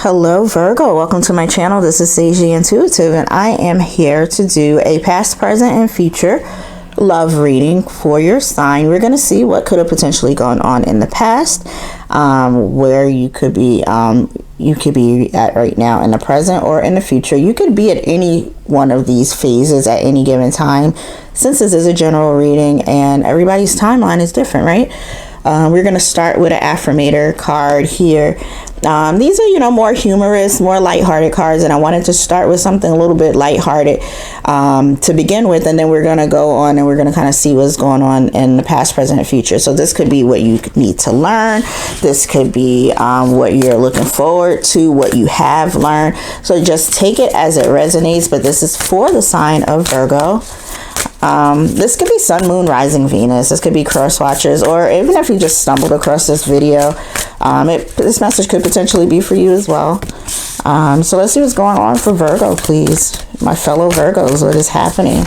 Hello Virgo, welcome to my channel. This is Sagey Intuitive and I am here to do a past, present, and future love reading for your sign. We're going to see what could have potentially gone on in the past, where you could be at right now in the present or in the future. You could be at any one of these phases at any given time, since this is a general reading and everybody's timeline is different, right? We're going to start with an affirmator card here. These are, more humorous, more lighthearted cards, and I wanted to start with something a little bit lighthearted to begin with, and then we're going to go on and we're going to kind of see what's going on in the past, present, and future. So this could be what you need to learn. This could be what you're looking forward to, what you have learned. So just take it as it resonates, but this is for the sign of Virgo. This could be Sun, Moon, Rising, Venus. This could be cross watchers, or even if you just stumbled across this video, this message could potentially be for you as well. So let's see what's going on for Virgo, please. My fellow Virgos, what is happening?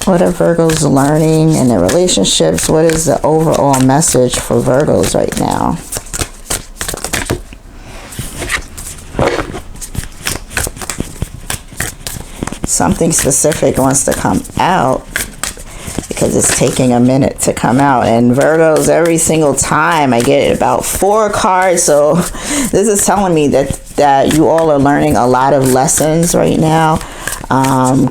What are Virgos learning in their relationships? What is the overall message for Virgos right now? Something specific wants to come out because it's taking a minute to come out. And Virgos, every single time I get about 4 cards. So this is telling me that you all are learning a lot of lessons right now,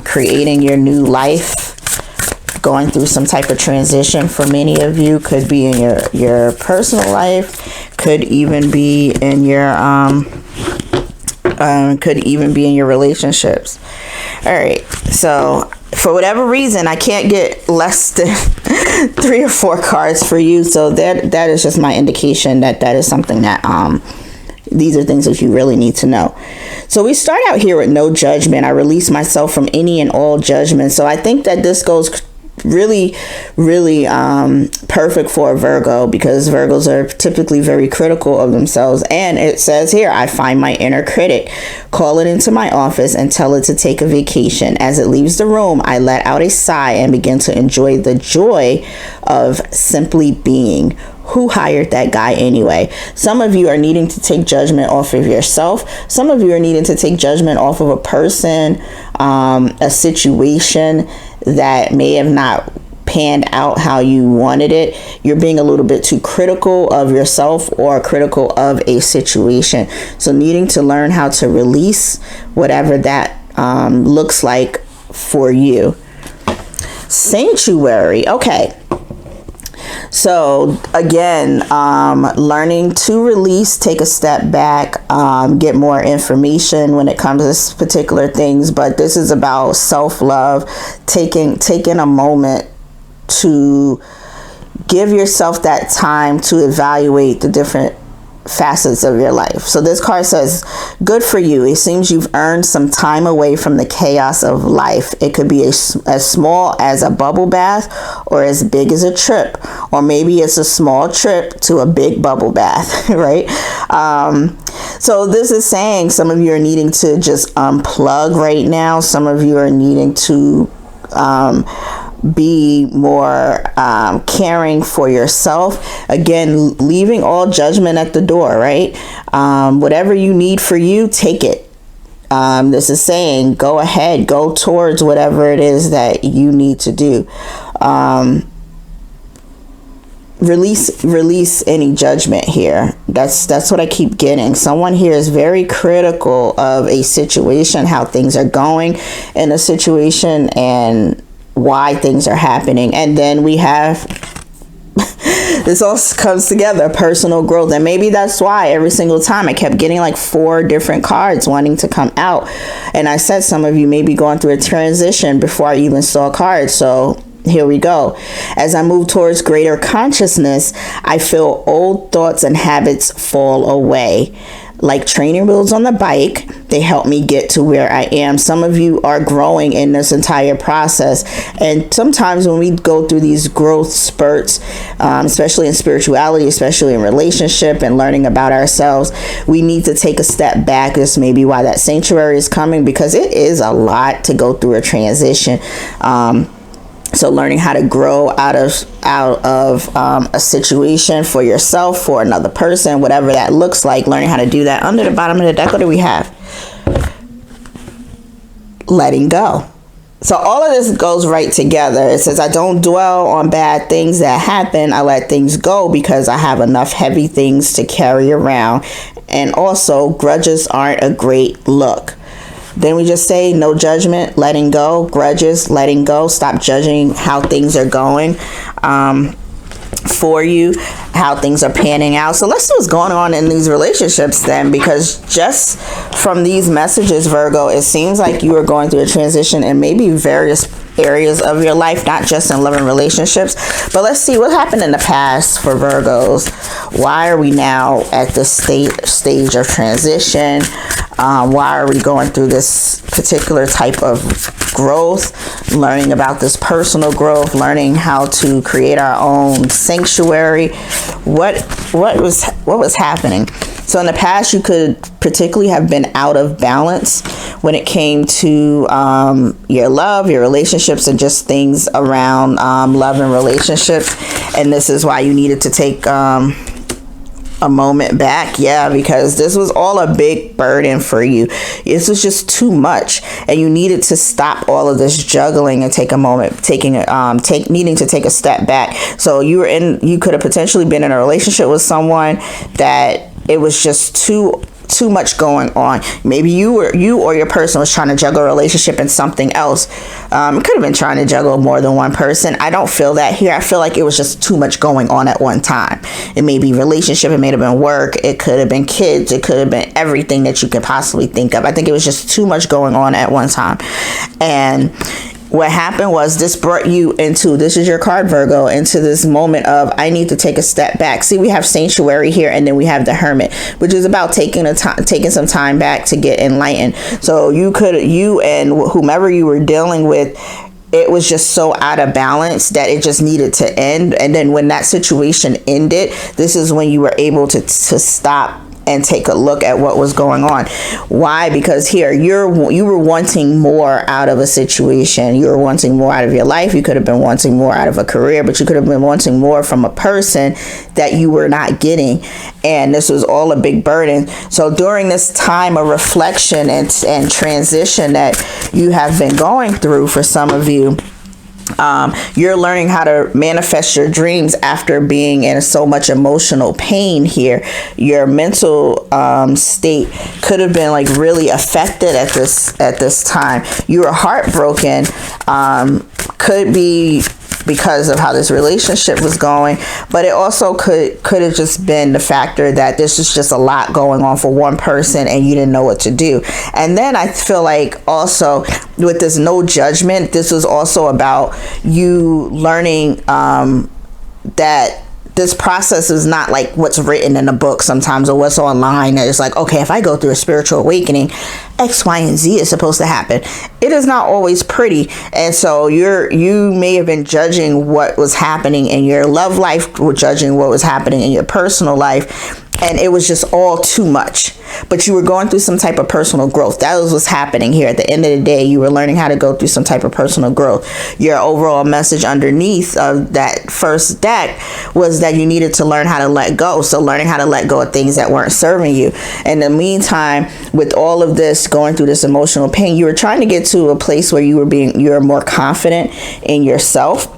creating your new life, going through some type of transition for many of you. Could be in your personal life, could even be in your relationships. All right, so for whatever reason I can't get less than 3 or 4 cards for you, so that is just my indication that is something that these are things that you really need to know. So we start out here with no judgment. I release myself from any and all judgment. So I think that this goes really perfect for a Virgo, because Virgos are typically very critical of themselves. And it says here, I find my inner critic, call it into my office and tell it to take a vacation. As it leaves the room, I let out a sigh and begin to enjoy the joy of simply being. Who hired that guy anyway? Some of you are needing to take judgment off of yourself. Some of you are needing to take judgment off of a person, a situation that may have not panned out how you wanted it. You're being a little bit too critical of yourself or critical of a situation. So needing to learn how to release whatever that looks like for you. Sanctuary. Okay. So again, learning to release, take a step back, get more information when it comes to this particular things. But this is about self-love, taking a moment to give yourself that time to evaluate the different facets of your life. So this card says, good for you. It seems you've earned some time away from the chaos of life. It could be as small as a bubble bath or as big as a trip, or maybe it's a small trip to a big bubble bath, right? So this is saying some of you are needing to just unplug right now. Some of you are needing to be more caring for yourself. Again, leaving all judgment at the door, right? Whatever you need for you, take it. This is saying go ahead, go towards whatever it is that you need to do. Release any judgment here. That's what I keep getting. Someone here is very critical of a situation, how things are going in a situation and why things are happening. And then we have this all comes together, personal growth. And maybe that's why every single time I kept getting like 4 different cards wanting to come out. And I said some of you may be going through a transition before I even saw cards. So here we go. As I move towards greater consciousness, I feel old thoughts and habits fall away. Like training wheels on the bike, they help me get to where I am. Some of you are growing in this entire process. And sometimes when we go through these growth spurts, especially in spirituality, especially in relationship and learning about ourselves, we need to take a step back. This may be why that sanctuary is coming, because it is a lot to go through a transition. So learning how to grow out of a situation for yourself, for another person, whatever that looks like, learning how to do that. Under the bottom of the deck, what do we have? Letting go. So all of this goes right together. It says, I don't dwell on bad things that happen. I let things go because I have enough heavy things to carry around. And also, grudges aren't a great look. Then we just say no judgment, letting go, grudges, letting go. Stop judging how things are going for you, how things are panning out. So let's see what's going on in these relationships then, because just from these messages, Virgo, it seems like you are going through a transition in maybe various areas of your life, not just in love and relationships. But let's see what happened in the past for Virgos. Why are we now at this stage of transition? Why are we going through this particular type of growth, learning about this personal growth, learning how to create our own sanctuary? What was happening? So in the past, you could particularly have been out of balance when it came to your love, your relationships, and just things around love and relationships. And this is why you needed to take a moment back. Yeah, because this was all a big burden for you. This was just too much, and you needed to stop all of this juggling and take a moment, needing to take a step back. So you could have potentially been in a relationship with someone that it was just too much going on. Maybe you or your person was trying to juggle a relationship and something else. Could have been trying to juggle more than one person. I don't feel that here. I feel like it was just too much going on at one time. It may be relationship, it may have been work, it could have been kids, it could have been everything that you could possibly think of. I think it was just too much going on at one time. And what happened was this brought you into, this is your card, Virgo, into this moment of, I need to take a step back. See, we have sanctuary here, and then we have the hermit, which is about taking some time back to get enlightened. So you and whomever you were dealing with, it was just so out of balance that it just needed to end. And then when that situation ended, this is when you were able to stop and take a look at what was going on. Why? Because here you were wanting more out of a situation. You were wanting more out of your life. You could have been wanting more out of a career, but you could have been wanting more from a person that you were not getting. And this was all a big burden. So during this time of reflection and transition that you have been going through, for some of you, you're learning how to manifest your dreams after being in so much emotional pain here. Your mental state could have been like really affected at this time. You were heartbroken. Could be because of how this relationship was going, but it also could have just been the factor that this is just a lot going on for one person and you didn't know what to do. And then I feel like also with this no judgment, this was also about you learning that this process is not like what's written in a book sometimes or what's online. That it's like, okay, if I go through a spiritual awakening, X, Y, and Z is supposed to happen. It is not always pretty. And so you may have been judging what was happening in your love life, or judging what was happening in your personal life. And it was just all too much. But you were going through some type of personal growth. That was what's happening here. At the end of the day, you were learning how to go through some type of personal growth. Your overall message underneath of that first deck was that you needed to learn how to let go. So learning how to let go of things that weren't serving you. In the meantime, with all of this, going through this emotional pain, you were trying to get to a place where you were more confident in yourself,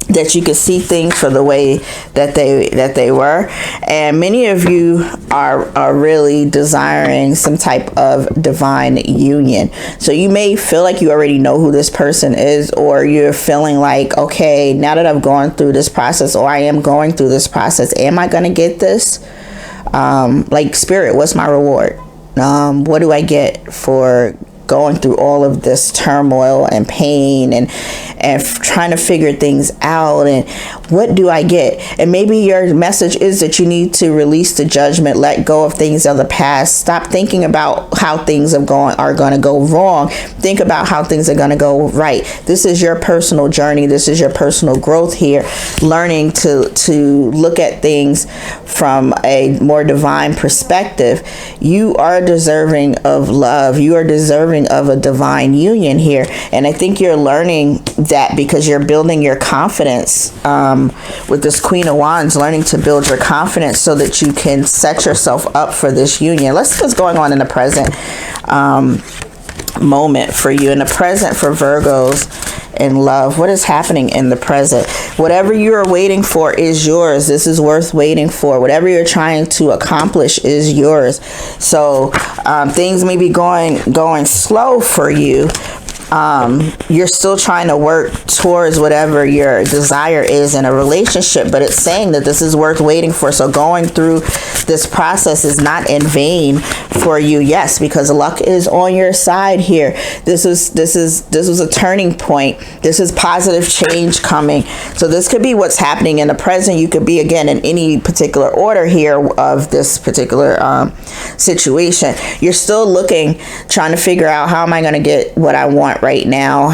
that you could see things for the way that they were. And many of you are really desiring some type of divine union. So you may feel like you already know who this person is, or you're feeling like, okay, now that I've gone through this process, or I am going through this process, am I going to get this? Like, spirit, what's my reward? What do I get for going through all of this turmoil and pain and trying to figure things out? And What do I get? And maybe your message is that you need to release the judgment, let go of things of the past. Stop thinking about how things are going to go wrong. Think about how things are going to go right. This is your personal journey. This is your personal growth here. Learning to look at things from a more divine perspective. You are deserving of love. You are deserving of a divine union here. And I think you're learning that because you're building your confidence with this Queen of Wands, learning to build your confidence so that you can set yourself up for this union. Let's see what's going on in the present moment for you, in the present for Virgos in love. What is happening in the present? Whatever you are waiting for is yours. This is worth waiting for. Whatever you're trying to accomplish is yours. So things may be going slow for you. You're still trying to work towards whatever your desire is in a relationship, but it's saying that this is worth waiting for. So going through this process is not in vain for you. Yes, because luck is on your side here. This was a turning point. This is positive change coming. So this could be what's happening in the present. You could be, again, in any particular order here of this particular situation. You're still looking, trying to figure out, how am I going to get what I want right now?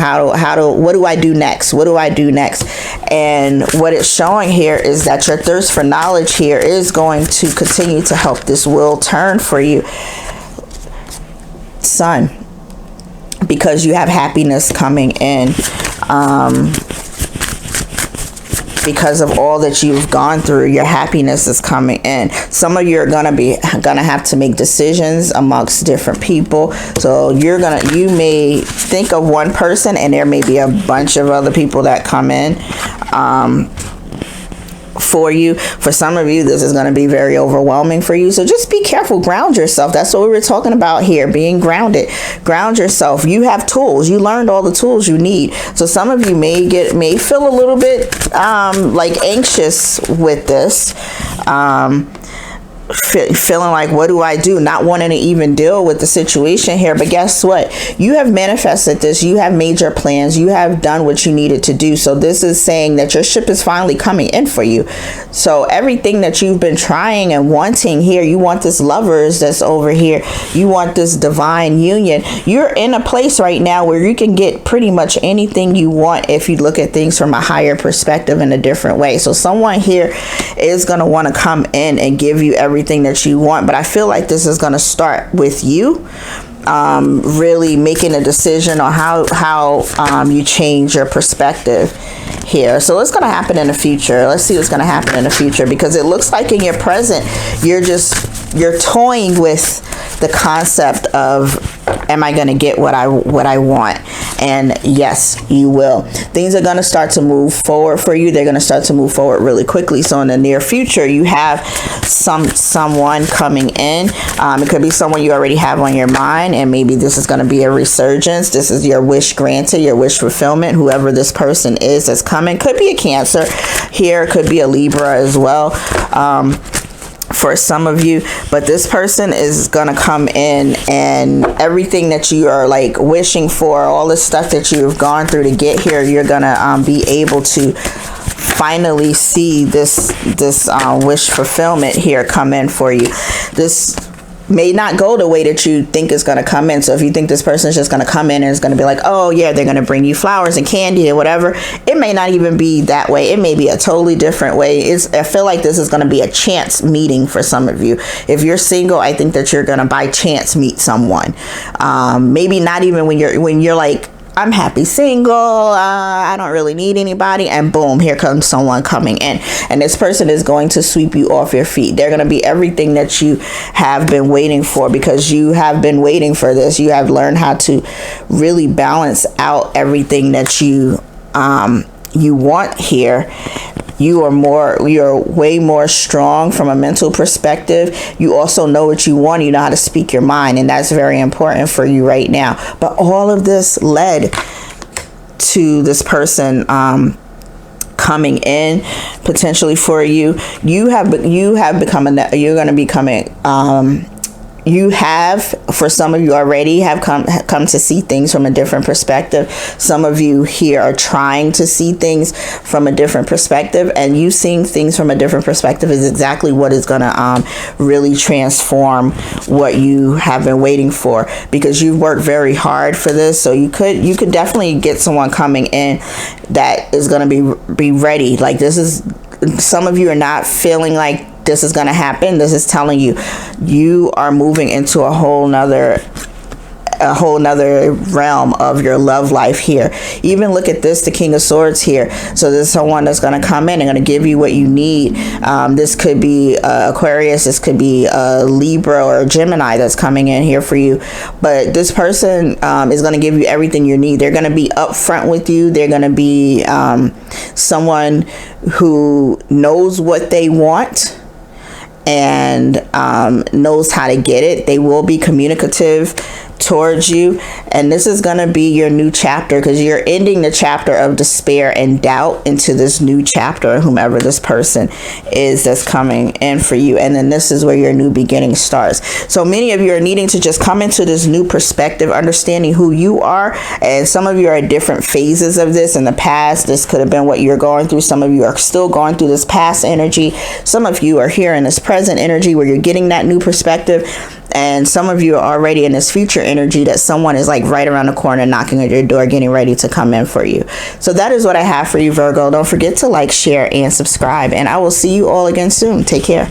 What do I do next? What do I do next? And what it's showing here is that your thirst for knowledge here is going to continue to help this wheel turn for you, Sun, because you have happiness coming in. Because of all that you've gone through, your happiness is coming in. Some of you are gonna have to make decisions amongst different people. So you may think of one person, and there may be a bunch of other people that come in for you. For some of you, this is going to be very overwhelming for you. So just be careful. Ground yourself. That's what we were talking about here, being grounded. Ground yourself. You have tools. You learned all the tools you need. So some of you may feel a little bit like anxious with this. Feeling like, what do I do? Not wanting to even deal with the situation here. But guess what? You have manifested this. You have made your plans. You have done what you needed to do. So this is saying that your ship is finally coming in for you. So everything that you've been trying and wanting here, you want this lovers that's over here. You want this divine union. You're in a place right now where you can get pretty much anything you want if you look at things from a higher perspective in a different way. So someone here is going to want to come in and give you everything that you want, but I feel like this is going to start with you really making a decision on how you change your perspective here. So what's going to happen in the future? Let's see what's going to happen in the future, because it looks like in your present you're toying with the concept of, am I going to get what I want? And yes, you will. Things are going to start to move forward for you. They're going to start to move forward really quickly. So in the near future, you have someone coming in. It could be someone you already have on your mind, and maybe this is going to be a resurgence. This is your wish granted, your wish fulfillment. Whoever this person is that's coming, could be a Cancer here, could be a Libra as well. For some of you, but this person is gonna come in, and everything that you are like wishing for, all the stuff that you've gone through to get here, you're gonna be able to finally see this wish fulfillment here come in for you. This may not go the way that you think is going to come in. So if you think this person is just going to come in and is going to be like, oh yeah, they're going to bring you flowers and candy or whatever, it may not even be that way. It may be a totally different way. I feel like this is going to be a chance meeting for some of you. If you're single, I think that you're going to by chance meet someone. Maybe not even when you're like, I'm happy single, I don't really need anybody, and boom, here comes someone coming in, and this person is going to sweep you off your feet. They're going to be everything that you have been waiting for, because you have been waiting for this. You have learned how to really balance out everything that you want here. You're way more strong from a mental perspective. You also know what you want. You know how to speak your mind, and that's very important for you right now. But all of this led to this person coming in potentially for you. You're going to be coming you have, for some of you already have come to see things from a different perspective. Some of you here are trying to see things from a different perspective, and you seeing things from a different perspective is exactly what is going to really transform what you have been waiting for, because you've worked very hard for this. So you could definitely get someone coming in that is going to be ready. Like, this is, some of you are not feeling like this is going to happen. This is telling you you are moving into a whole nother realm of your love life here. Even look at this, the King of Swords here. So there's someone that's going to come in and going to give you what you need. This could be Aquarius, this could be Libra or Gemini that's coming in here for you. But this person is going to give you everything you need. They're going to be upfront with you. They're going to be someone who knows what they want and knows how to get it. They will be communicative towards you, and this is going to be your new chapter, because you're ending the chapter of despair and doubt into this new chapter, whomever this person is that's coming in for you. And then this is where your new beginning starts. So many of you are needing to just come into this new perspective, understanding who you are. And some of you are at different phases of this. In the past, this could have been what you're going through. Some of you are still going through this past energy. Some of you are here in this present energy where you're getting that new perspective. And some of you are already in this future energy that someone is like right around the corner knocking at your door, getting ready to come in for you. So that is what I have for you, Virgo. Don't forget to like, share, and subscribe. And I will see you all again soon. Take care.